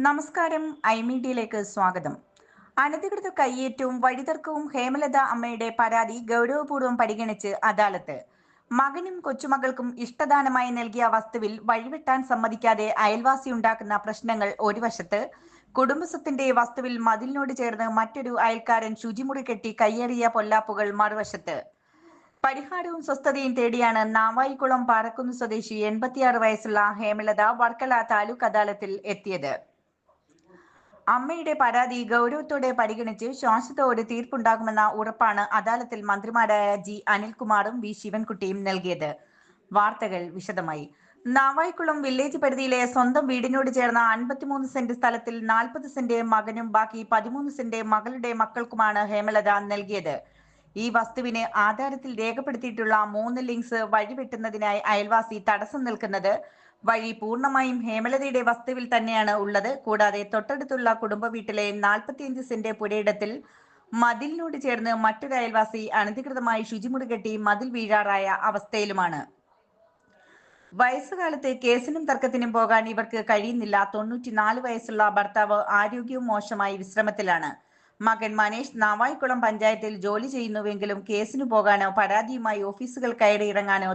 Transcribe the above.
നമസ്കാരം. ഐമീഡിയയിലേക്ക് സ്വാഗതം. അനധികൃത കയ്യേറ്റവും വഴിതർക്കവും ഹേമലത അമ്മയുടെ പരാതി ഗൗരവപൂർവ്വം പരിഗണിച്ച് അദാലത്ത്. മകനും കൊച്ചുമകൾക്കും ഇഷ്ടദാനമായി നൽകിയ വസ്തുവിൽ വഴിവെട്ടാൻ സമ്മതിക്കാതെ അയൽവാസിയുണ്ടാക്കുന്ന പ്രശ്നങ്ങൾ ഒരു വശത്ത്, കുടുംബസ്വത്തിന്റെ വസ്തുവിൽ മതിലിനോട് ചേർന്ന് മറ്റൊരു അയൽക്കാരൻ ശുചിമുറി കെട്ടി കയ്യേറിയ പൊല്ലാപ്പുകൾ മറുവശത്ത്. പരിഹാരവും സ്വസ്ഥതയും തേടിയാണ് നാവായിക്കുളം പാറക്കുന്ന് സ്വദേശി 86 വയസ്സുള്ള ഹേമലത വർക്കല താലൂക്ക് അദാലത്തിൽ എത്തിയത്. അമ്മയുടെ പരാതി ഗൗരവത്തോടെ പരിഗണിച്ച് ശാശ്വത ഒരു തീർപ്പുണ്ടാകുമെന്ന ഉറപ്പാണ് അദാലത്തിൽ മന്ത്രിമാരായ ജി അനിൽകുമാറും വി ശിവൻകുട്ടിയും നൽകിയത്. വാർത്തകൾ വിശദമായി. നാവായിക്കുളം വില്ലേജ് പരിധിയിലെ സ്വന്തം വീടിനോട് ചേർന്ന 53 സെന്റ് സ്ഥലത്തിൽ 40 സെന്റ് മകനും ബാക്കി 13 സെന്റ് മകളുടെ മക്കൾക്കുമാണ് ഹേമലത നൽകിയത്. ഈ വസ്തുവിന് ആധാരത്തിൽ രേഖപ്പെടുത്തിയിട്ടുള്ള 3 ലിങ്ക്സ് വഴിവെട്ടുന്നതിനായി അയൽവാസി തടസ്സം നിൽക്കുന്നത് വഴി പൂർണ്ണമായും ഹേമലതയുടെ വസ്തുവിൽ തന്നെയാണ് ഉള്ളത്. കൂടാതെ തൊട്ടടുത്തുള്ള കുടുംബ വീട്ടിലെ 45 സെന്റ് പുരയിടത്തിൽ മതിലിനോട് ചേർന്ന് മറ്റൊരു അയൽവാസി അനധികൃതമായി ശുചിമുറി കെട്ടി മതിൽ വീഴാറായ അവസ്ഥയിലുമാണ്. വയസ്സുകാലത്ത് കേസിനും തർക്കത്തിനും പോകാൻ ഇവർക്ക് കഴിയുന്നില്ല. 94 വയസ്സുള്ള ഭർത്താവ് ആരോഗ്യവും മോശമായി വിശ്രമത്തിലാണ്. മകൻ മനേഷ് നാവായിക്കുളം പഞ്ചായത്തിൽ ജോലി ചെയ്യുന്നുവെങ്കിലും കേസിനു പോകാനോ പരാതിയുമായി ഓഫീസുകൾ കയറിയിറങ്ങാനോ